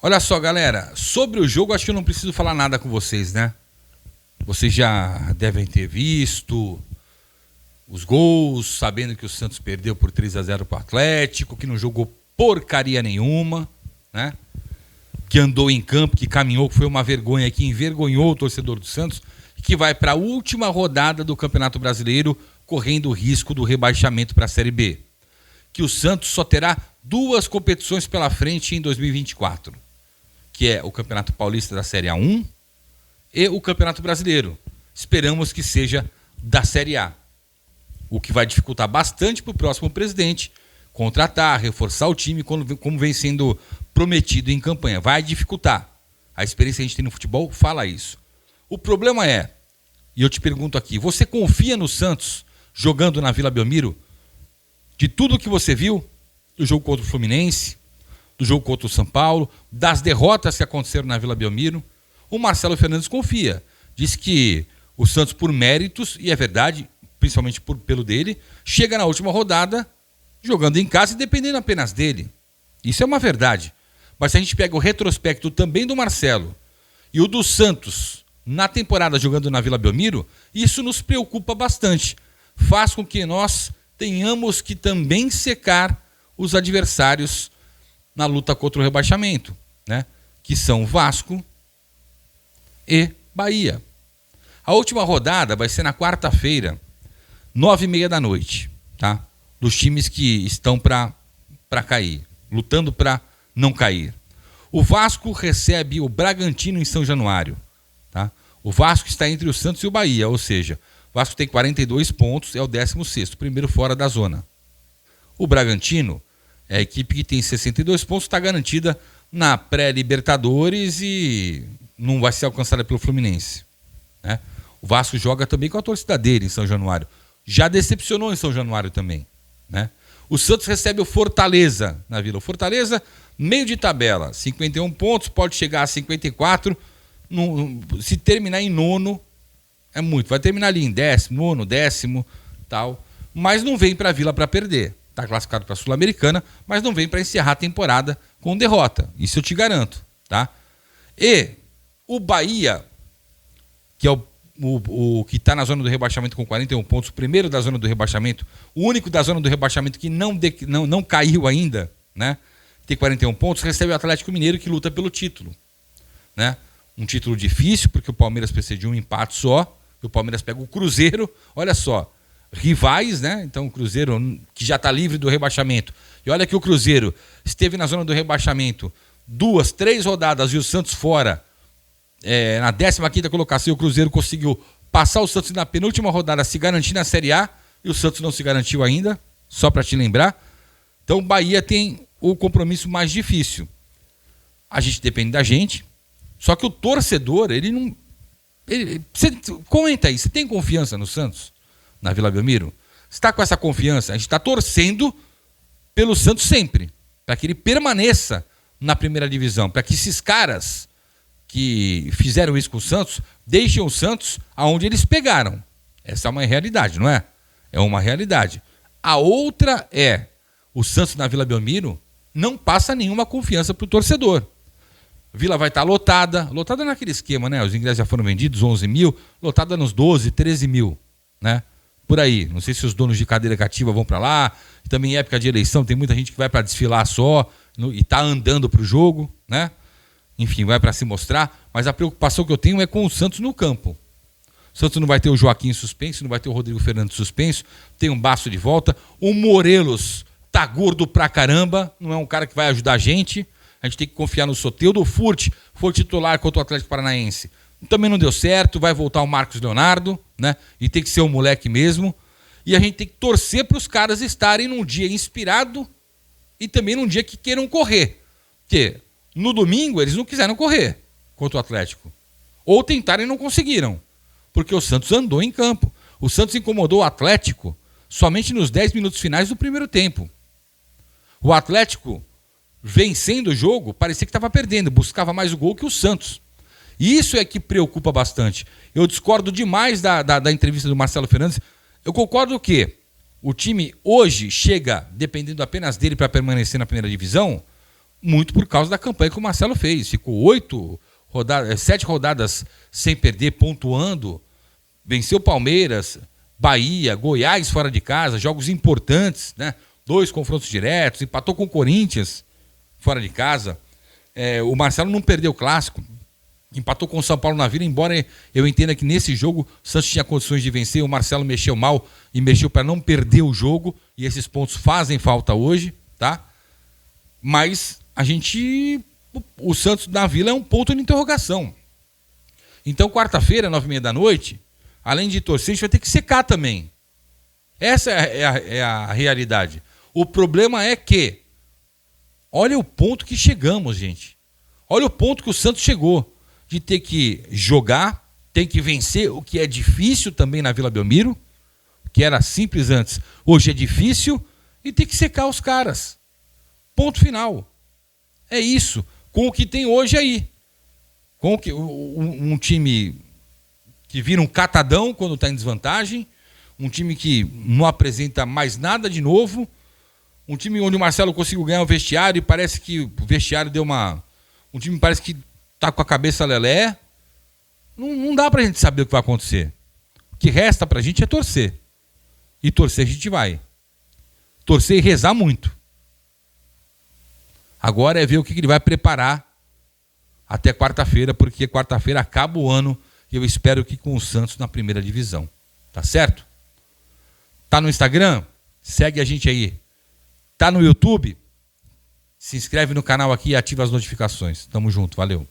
Olha só, galera, sobre o jogo, acho que eu não preciso falar nada com vocês, né? Vocês já devem ter visto os gols, sabendo que o Santos perdeu por 3-0 para o Atlético, que não jogou porcaria nenhuma, né? Que andou em campo, que caminhou, que foi uma vergonha, que envergonhou o torcedor do Santos, que vai para a última rodada do Campeonato Brasileiro, correndo o risco do rebaixamento para a Série B. Que o Santos só terá 2 competições pela frente em 2024, que é o Campeonato Paulista da Série A1 e o Campeonato Brasileiro. Esperamos que seja da Série A, o que vai dificultar bastante para o próximo presidente contratar, reforçar o time, como vem sendo prometido em campanha. Vai dificultar. A experiência que a gente tem no futebol fala isso. O problema é, e eu te pergunto aqui, você confia no Santos jogando na Vila Belmiro? De tudo que você viu, do jogo contra o Fluminense, do jogo contra o São Paulo, das derrotas que aconteceram na Vila Belmiro, o Marcelo Fernandes confia. Diz que o Santos, por méritos, e é verdade, principalmente pelo dele, chega na última rodada jogando em casa e dependendo apenas dele. Isso é uma verdade. Mas se a gente pega o retrospecto também do Marcelo e o do Santos na temporada jogando na Vila Belmiro, isso nos preocupa bastante. Faz com que nós tenhamos que também secar os adversários na luta contra o rebaixamento, né? Que são Vasco e Bahia. A última rodada vai ser na quarta-feira, 9h30 da noite, tá? Dos times que estão para cair, lutando para não cair. O Vasco recebe o Bragantino em São Januário, tá? O Vasco está entre o Santos e o Bahia, ou seja, o Vasco tem 42 pontos, é o 16º, primeiro fora da zona. O Bragantino é a equipe que tem 62 pontos, está garantida na pré-Libertadores e não vai ser alcançada pelo Fluminense, né? O Vasco joga também com a torcida dele em São Januário. Já decepcionou em São Januário também, né? O Santos recebe o Fortaleza na Vila. O Fortaleza, meio de tabela, 51 pontos, pode chegar a 54. Se terminar em nono, é muito. Vai terminar ali em 10º, nono, 10º, tal. Mas não vem para a Vila para perder. Está classificado para a Sul-Americana, mas não vem para encerrar a temporada com derrota. Isso eu te garanto, tá? E o Bahia, que é o que está na zona do rebaixamento com 41 pontos, o primeiro da zona do rebaixamento, o único da zona do rebaixamento que não caiu ainda, né? Tem 41 pontos, recebe o Atlético Mineiro, que luta pelo título, né? Um título difícil, porque o Palmeiras precisa de um empate só, e o Palmeiras pega o Cruzeiro, olha só, rivais, né? Então o Cruzeiro, que já está livre do rebaixamento, e olha que o Cruzeiro esteve na zona do rebaixamento 2, 3 rodadas e o Santos fora, na 15ª colocação, o Cruzeiro conseguiu passar o Santos na penúltima rodada, se garantir na Série A, e o Santos não se garantiu ainda, só para te lembrar. Então o Bahia tem o compromisso mais difícil. A gente depende da gente, só que o torcedor, ele não... Você comenta aí, você tem confiança no Santos, na Vila Belmiro? Você está com essa confiança? A gente está torcendo pelo Santos sempre, para que ele permaneça na primeira divisão, para que esses caras que fizeram isso com o Santos deixem o Santos aonde eles pegaram. Essa é uma realidade, não é? É uma realidade. A outra é, o Santos na Vila Belmiro não passa nenhuma confiança para o torcedor. A Vila vai estar lotada naquele esquema, né? Os ingressos já foram vendidos, 11 mil, lotada nos 12, 13 mil, né? Por aí. Não sei se os donos de cadeira cativa vão para lá. Também em época de eleição tem muita gente que vai para desfilar só e está andando para o jogo, né? Enfim, vai para se mostrar, mas a preocupação que eu tenho é com o Santos no campo. O Santos não vai ter o Joaquim suspenso, não vai ter o Rodrigo Fernandes suspenso, tem um Baço de volta, o Morelos tá gordo pra caramba, não é um cara que vai ajudar a gente tem que confiar no Soteldo. O Furt foi titular contra o Atlético Paranaense, também não deu certo, vai voltar o Marcos Leonardo, né? E tem que ser um moleque mesmo, e a gente tem que torcer para os caras estarem num dia inspirado e também num dia que queiram correr, porque no domingo eles não quiseram correr contra o Atlético. Ou tentaram e não conseguiram. Porque o Santos andou em campo. O Santos incomodou o Atlético somente nos 10 minutos finais do primeiro tempo. O Atlético, vencendo o jogo, parecia que estava perdendo. Buscava mais o gol que o Santos. E isso é que preocupa bastante. Eu discordo demais da entrevista do Marcelo Fernandes. Eu concordo que o time hoje chega, dependendo apenas dele para permanecer na primeira divisão, muito por causa da campanha que o Marcelo fez. Ficou 7 rodadas sem perder, pontuando. Venceu Palmeiras, Bahia, Goiás fora de casa, jogos importantes, né? 2 confrontos diretos, empatou com o Corinthians fora de casa. O Marcelo não perdeu o clássico, empatou com o São Paulo na Vila, embora eu entenda que nesse jogo o Santos tinha condições de vencer, o Marcelo mexeu mal e mexeu para não perder o jogo, e esses pontos fazem falta hoje, tá? Mas o Santos na Vila é um ponto de interrogação. Então, quarta-feira, 9h30, além de torcer, a gente vai ter que secar também. Essa é a realidade. O problema é que, olha o ponto que chegamos, gente. Olha o ponto que o Santos chegou. De ter que jogar, tem que vencer, o que é difícil também na Vila Belmiro, que era simples antes, hoje é difícil, e tem que secar os caras. Ponto final. É isso. Com o que tem hoje aí. Com um time que vira um catadão quando está em desvantagem, um time que não apresenta mais nada de novo, um time onde o Marcelo conseguiu ganhar o vestiário e parece que o vestiário deu uma... Um time parece que tá com a cabeça lelé. Não dá pra gente saber o que vai acontecer. O que resta pra gente é torcer. E torcer a gente vai. Torcer e rezar muito. Agora é ver o que ele vai preparar até quarta-feira, porque quarta-feira acaba o ano e eu espero que com o Santos na primeira divisão. Tá certo? Tá no Instagram? Segue a gente aí. Tá no YouTube? Se inscreve no canal aqui e ativa as notificações. Tamo junto, valeu.